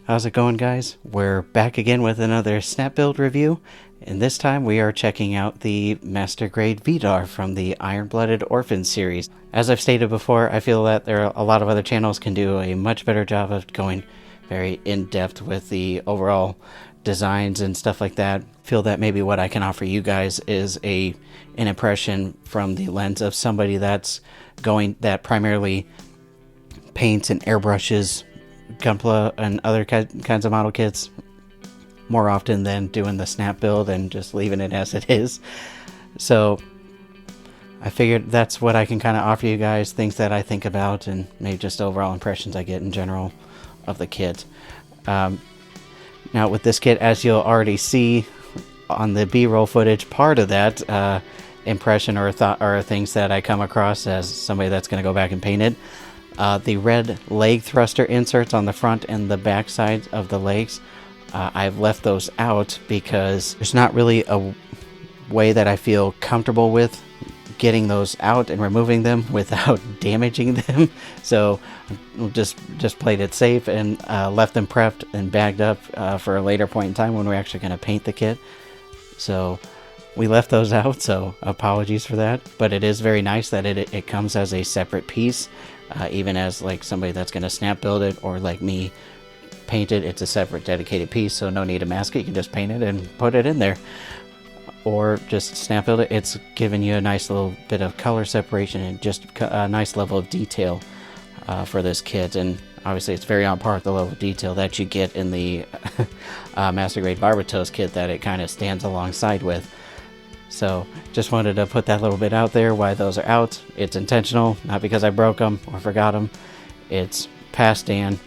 How's it going, guys? We're back again with another snap build review, and this time we are checking out the Master Grade Vidar from the Iron-Blooded Orphan series. As I've stated before, I feel that there are a lot of other channels can do a much better job of going very in-depth with the overall designs and stuff like that. Feel that maybe what I can offer you guys is an impression from the lens of somebody that primarily paints and airbrushes Gunpla and other kinds of model kits more often than doing the snap build and just leaving it as it is. So I figured that's what I can kind of offer you guys, things that I think about and maybe just overall impressions I get in general of the kit. Now with this kit, as you'll already see on the B-roll footage, part of that impression or thought or things that I come across as somebody that's going to go back and paint it. The red leg thruster inserts on the front and the back sides of the legs, I've left those out because there's not really a way that I feel comfortable with getting those out and removing them without damaging them. So just played it safe and left them prepped and bagged up for a later point in time when we're actually going to paint the kit. So we left those out, so apologies for that. But it is very nice that it comes as a separate piece. Even as like somebody that's going to snap build it or like me paint it, it's a separate dedicated piece, so no need to mask it. You can just paint it and put it in there, or just snap build it. It's giving you a nice little bit of color separation and just a nice level of detail for this kit. And obviously it's very on par with the level of detail that you get in the Master Grade Barbatos kit that it kind of stands alongside with. So just wanted to put that little bit out there why those are out. It's intentional, not because I broke them or forgot them. It's past Dan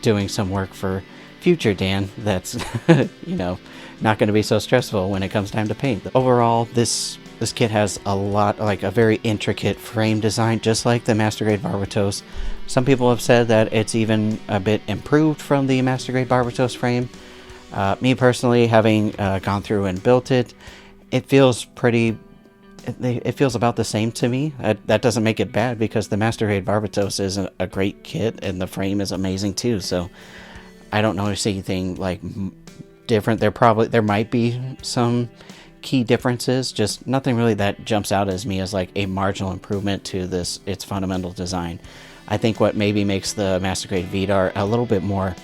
doing some work for future Dan that's not going to be so stressful when it comes time to paint. Overall, this kit has a very intricate frame design, just like the Master Grade Barbatos. Some people have said that it's even a bit improved from the Master Grade Barbatos frame. Me personally, having gone through and built it, it feels about the same to me. That doesn't make it bad because the Master Grade Barbatos is a great kit and the frame is amazing too. So I don't notice anything like different. There might be some key differences, just nothing really that jumps out as me as like a marginal improvement to its fundamental design. I think what maybe makes the Master Grade Vidar a little bit more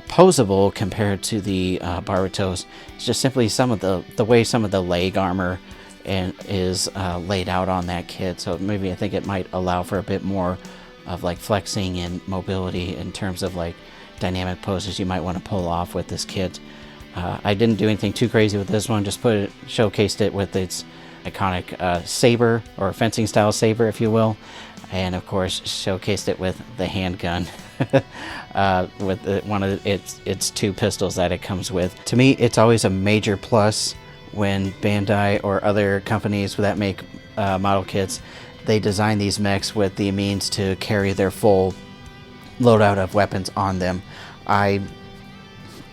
posable compared to the Barbatos is just simply some of the way some of the leg armor is laid out on that kit. So maybe I think it might allow for a bit more of like flexing and mobility in terms of like dynamic poses you might want to pull off with this kit. I didn't do anything too crazy with this one, just showcased it with its iconic saber or fencing style saber, if you will, and of course showcased it with the handgun. With one of its two pistols that it comes with. To me, it's always a major plus when Bandai or other companies that make model kits, they design these mechs with the means to carry their full loadout of weapons on them.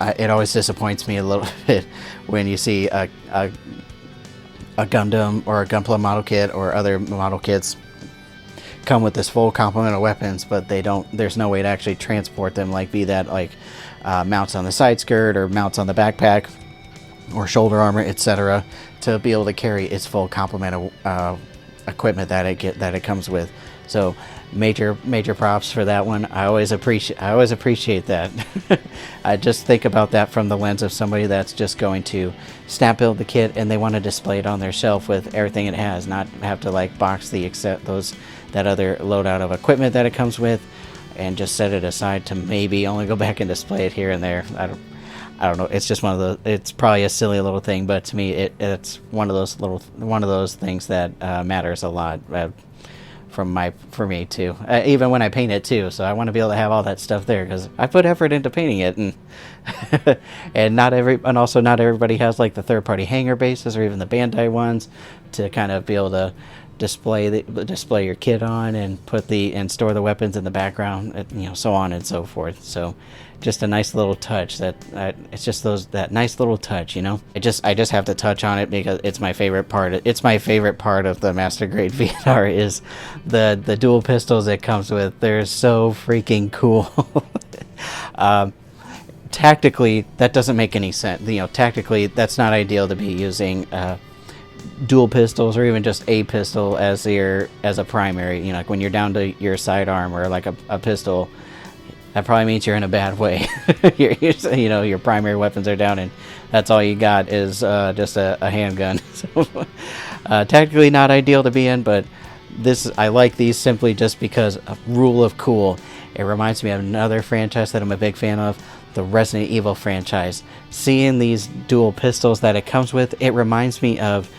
It always disappoints me a little bit when you see a Gundam or a Gunpla model kit or other model kits come with this full complement of weapons, but there's no way to actually transport them, be that mounts on the side skirt or mounts on the backpack or shoulder armor, etc., to be able to carry its full complement of equipment that it comes with. So major props for that one. I always appreciate that. I just think about that from the lens of somebody that's just going to snap build the kit and they want to display it on their shelf with everything it has, not have to box that other loadout of equipment that it comes with and just set it aside to maybe only go back and display it here and there. I don't know. It's just it's probably a silly little thing, but to me it's one of those things that matters a lot for me too. Even when I paint it too, so I want to be able to have all that stuff there because I put effort into painting it, and and also not everybody has the third-party hanger bases or even the Bandai ones to kind of be able to display your kit on and store the weapons in the background, so on and so forth. So just a nice little touch it's just that nice little touch, I just have to touch on it because it's my favorite part. It's my favorite part of the Master Grade Vidar is the dual pistols it comes with. They're so freaking cool. tactically, that doesn't make any sense. Tactically, that's not ideal to be using dual pistols or even just a pistol as a primary. Like when you're down to your sidearm or like a pistol, that probably means you're in a bad way. Your primary weapons are down and that's all you got is just a handgun. So tactically not ideal to be in, but I like these simply just because of rule of cool. It reminds me of another franchise that I'm a big fan of, the Resident Evil franchise. Seeing these dual pistols that it comes with, it reminds me of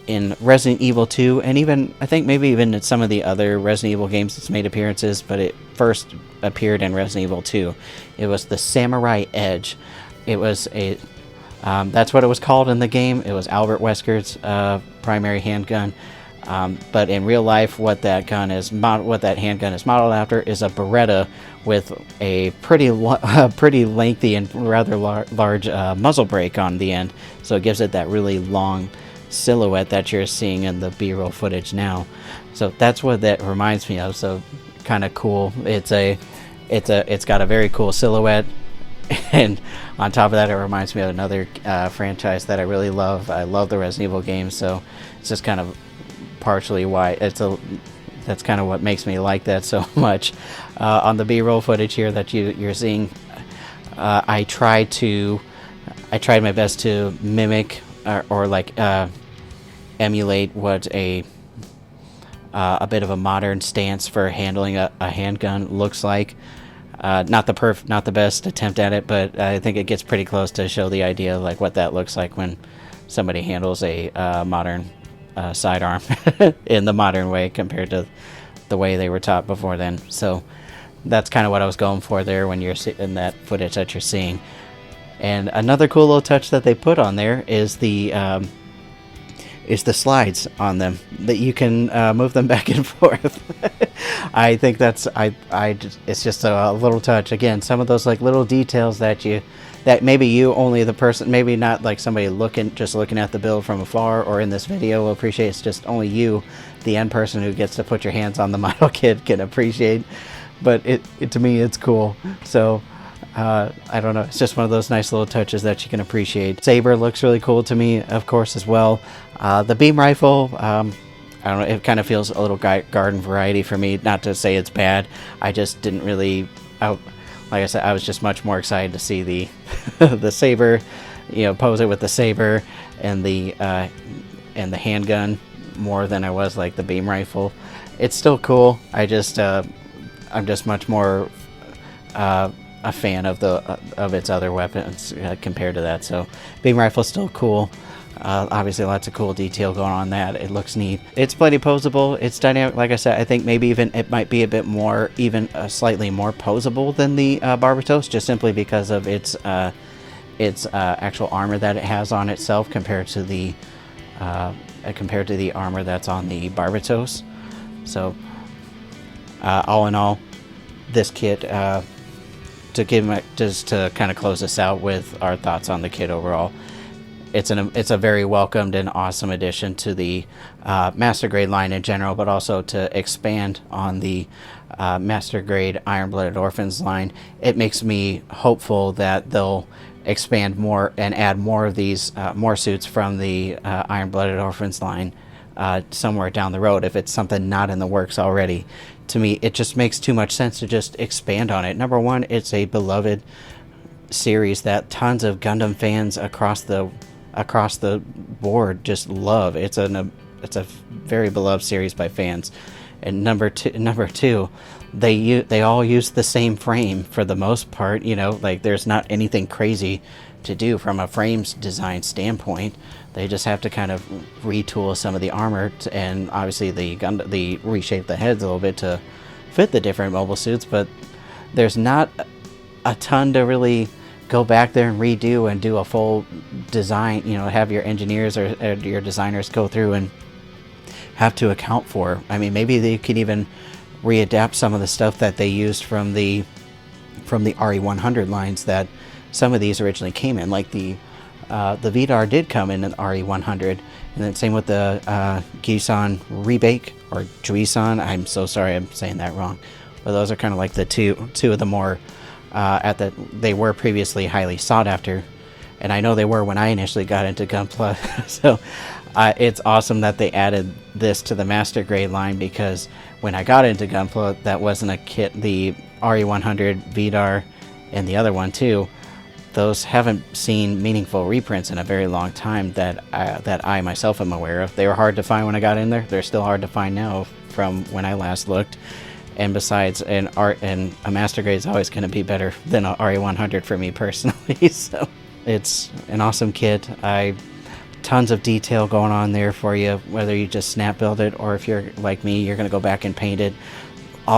in Resident Evil 2, and even I think maybe even in some of the other Resident Evil games it's made appearances, but it first appeared in Resident Evil 2. It was the Samurai Edge. It was that's what it was called in the game. It was Albert Wesker's primary handgun. But in real life, what that handgun is modeled after is a Beretta with a pretty lengthy and rather large muzzle brake on the end. So it gives it that really long silhouette that you're seeing in the B-roll footage now. So that's what that reminds me of. So kind of cool. It's got a very cool silhouette. And on top of that, it reminds me of another franchise that I really love. I love the Resident Evil games, so it's just kind of partially why that's kind of what makes me like that so much. On the B-roll footage here that you're seeing, I tried my best to mimic or emulate what a bit of a modern stance for handling a handgun looks like. Not the best attempt at it, but I think it gets pretty close to show the idea like what that looks like when somebody handles a modern sidearm in the modern way compared to the way they were taught before then. So that's kind of what I was going for there when you're in that footage that you're seeing. And another cool little touch that they put on there is the slides on them, that you can move them back and forth. I think that's it's just a little touch. Again, some of those like little details that maybe you only the person, maybe not like somebody looking at the build from afar or in this video will appreciate. It's just only you, the end person who gets to put your hands on the model kit, can appreciate. But it to me, it's cool. So I don't know. It's just one of those nice little touches that you can appreciate. Saber looks really cool to me, of course, as well. The beam rifle, I don't know. It kind of feels a little garden variety for me. Not to say it's bad. I just didn't really. Like I said, I was just much more excited to see the the saber, pose it with the saber and the handgun more than I was like the beam rifle. It's still cool. I'm just much more a fan of its other weapons compared to that. So beam rifle's still cool. Obviously lots of cool detail going on that. It looks neat. It's plenty posable. It's dynamic. Like I said, I think maybe even it might be a bit more, even slightly more posable than the Barbatos, just simply because of its actual armor that it has on itself compared to the armor that's on the Barbatos. So all in all, this kit, just to kind of close this out with our thoughts on the kit overall, it's a very welcomed and awesome addition to the Master Grade line in general, but also to expand on the Master Grade Iron-Blooded Orphans line. It makes me hopeful that they'll expand more and add more of these more suits from the Iron-Blooded Orphans line somewhere down the road, if it's something not in the works already. To me, it just makes too much sense to just expand on it. Number one, it's a beloved series that tons of Gundam fans across the board just love. It's a very beloved series by fans. And number two, they all use the same frame for the most part. Like there's not anything crazy to do from a frames design standpoint. They just have to kind of retool some of the armor and obviously the reshape the heads a little bit to fit the different mobile suits. But there's not a ton to really go back there and redo and do a full design. Have your engineers or your designers go through and have to account for. I mean, maybe they could even readapt some of the stuff that they used from the RE100 lines that some of these originally came in, like the Vidar did come in an RE100, and then same with the Gisan Rebake or Juisan. I'm so sorry, I'm saying that wrong. But those are kind of like the two of the more they were previously highly sought after, and I know they were when I initially got into Gunpla. So it's awesome that they added this to the Master Grade line, because when I got into Gunpla, that wasn't a kit. The RE100, Vidar, and the other one too, those haven't seen meaningful reprints in a very long time that I myself am aware of. They were hard to find when I got in there. They're still hard to find now from when I last looked. And besides, a Master Grade is always going to be better than a RE100 for me personally. So it's an awesome kit. Tons of detail going on there for you, whether you just snap build it or if you're like me, you're going to go back and paint it.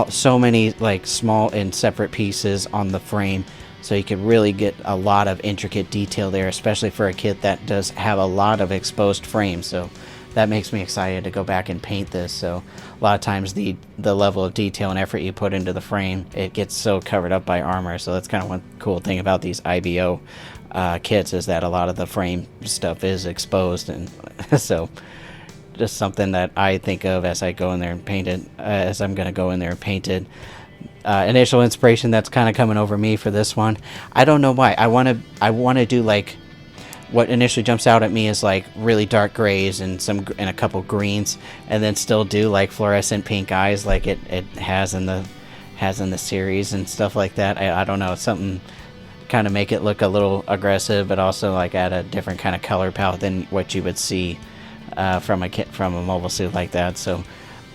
So many like small and separate pieces on the frame, so you can really get a lot of intricate detail there, especially for a kit that does have a lot of exposed frames. So that makes me excited to go back and paint this. So a lot of times the level of detail and effort you put into the frame, it gets so covered up by armor. So that's kind of one cool thing about these IBO kits, is that a lot of the frame stuff is exposed. And so just something that I think of as I go in there and paint it, as I'm going to go in there and paint it. Initial inspiration that's kind of coming over me for this one, I don't know why. I want to do like, what initially jumps out at me is like really dark grays and a couple greens, and then still do like fluorescent pink eyes like it has in the series and stuff like that. I don't know, something kind of make it look a little aggressive, but also like add a different kind of color palette than what you would see from a mobile suit like that. So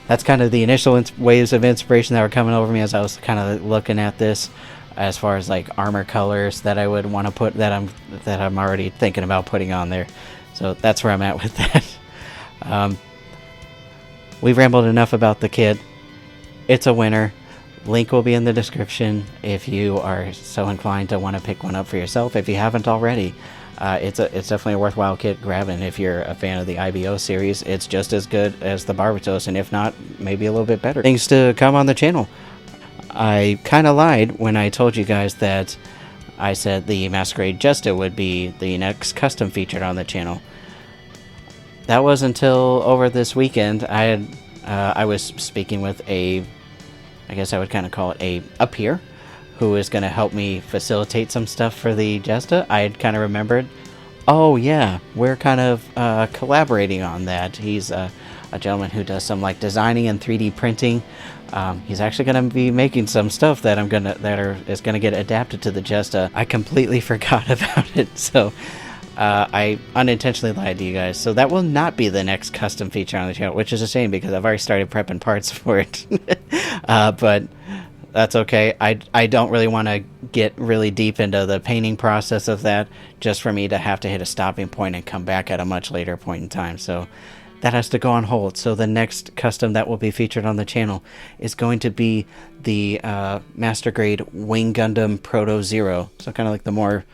that's kind of the initial waves of inspiration that were coming over me as I was kind of looking at this, as far as like armor colors that I would want to put, that I'm already thinking about putting on there. So that's where I'm at with that. We've rambled enough about the kit. It's a winner. Link will be in the description if you are so inclined to want to pick one up for yourself. If you haven't already, it's definitely a worthwhile kit grabbing. If you're a fan of the IBO series, it's just as good as the Barbatos, and if not, maybe a little bit better. Things to come on the channel. I kind of lied when I told you guys that I said the Masquerade Justa would be the next custom featured on the channel. That was until over this weekend. I was speaking with I guess I would kind of call it a peer, who is going to help me facilitate some stuff for the Justa. I had kind of remembered, oh yeah, we're kind of collaborating on that. He's a gentleman who does some like designing and 3D printing. He's actually going to be making some stuff that is going to get adapted to the Justa. I completely forgot about it, so I unintentionally lied to you guys. So that will not be the next custom feature on the channel, which is a shame because I've already started prepping parts for it. But that's okay. I don't really want to get really deep into the painting process of that, just for me to have to hit a stopping point and come back at a much later point in time. So that has to go on hold. So the next custom that will be featured on the channel is going to be the Master Grade Wing Gundam Proto Zero. So kind of like the more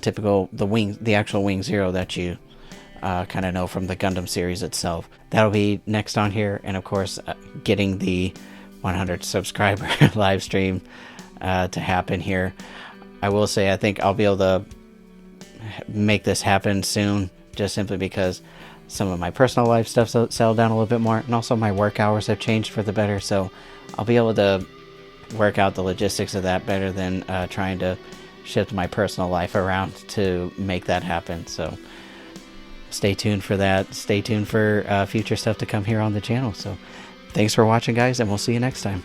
typical, the actual Wing Zero that you kind of know from the Gundam series itself. That'll be next on here, and of course getting the 100 subscriber live stream to happen here. I will say I think I'll be able to make this happen soon, just simply because some of my personal life stuff settled down a little bit more, and also my work hours have changed for the better, so I'll be able to work out the logistics of that better than trying to shift my personal life around to make that happen. So stay tuned for that. Stay tuned for future stuff to come here on the channel. So thanks for watching, guys, and we'll see you next time.